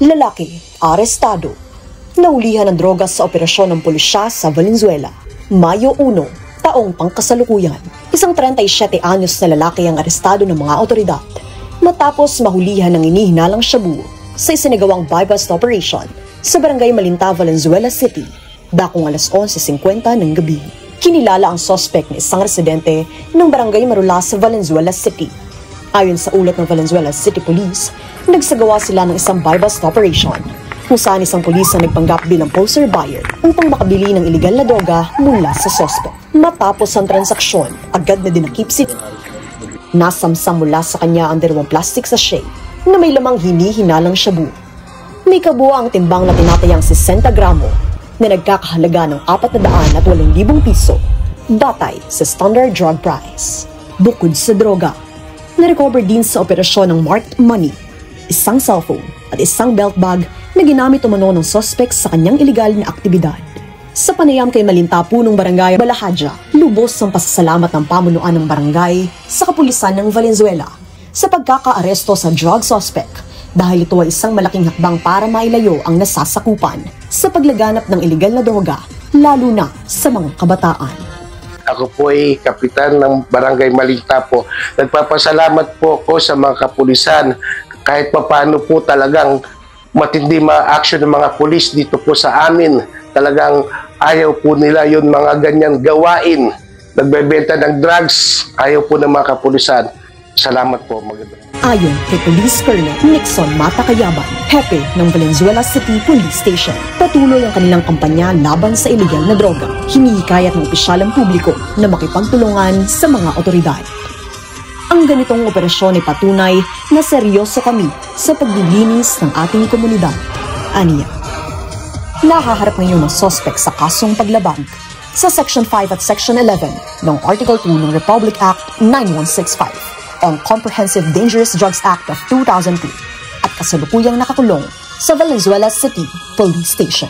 Lalaki, arestado. Naulihan ng droga sa operasyon ng pulisya sa Valenzuela. Mayo 1, taong pangkasalukuyan. Isang 37 anyos na lalaki ang arestado ng mga otoridad matapos mahulihan ng inihinalang shabu sa isinagawang buy-bust operation sa Barangay Malinta, Valenzuela City, dakong alas 11:50 ng gabi. Kinilala ang suspect na isang residente ng Barangay Marula sa Valenzuela City. Ayon sa ulat ng Valenzuela City Police, nagsagawa sila ng isang buy-bust operation kung saan isang pulis ang nagpanggap bilang poster buyer upang makabili ng iligal na droga mula sa suspect. Matapos ang transaksyon, agad na dinakip si nasamsam mula sa kanya ang 2 plastic sachet na may lamang hinihinalang shabu. May kabuuang timbang na tinatayang 60 gramo na nagkakahalaga ng 408,000 piso batay sa standard drug price. Bukod sa droga, na-recover din sa operasyon ng marked money, isang cellphone at isang belt bag na ginamit umano ng suspect sa kanyang iligal na aktibidad. Sa panayam kay Malinta Punong Barangay Balahadja, lubos ang pasasalamat ng pamunuan ng barangay sa kapulisan ng Valenzuela sa pagkakaaresto sa drug suspect dahil ito ay isang malaking hakbang para mailayo ang nasasakupan sa paglaganap ng iligal na droga, lalo na sa mga kabataan. Ako po ay kapitan ng Barangay Malinta po. Nagpapasalamat po ako sa mga kapulisan kahit papaano po talagang matindi ma-action ng mga pulis dito po sa amin. Talagang ayaw po nila yun mga ganyan gawain. Nagbebenta ng drugs, ayaw po ng mga kapulisan. Salamat po. Ayon kay Police Colonel Nixon Matakayaban, hepe ng Valenzuela City Police Station, patuloy ang kanilang kampanya laban sa iligal na droga. Hinihikayat ng opisyalang publiko na makipagtulungan sa mga otoridad. Ang ganitong operasyon ay patunay na seryoso kami sa paglilinis ng ating komunidad. Aniya. Nahaharap ngayon ang suspect sa kasong paglabag sa Section 5 at Section 11 ng Article 2 ng Republic Act 9165 on Comprehensive Dangerous Drugs Act of 2002 at kasalukuyang nakakulong sa Valenzuela City Police Station.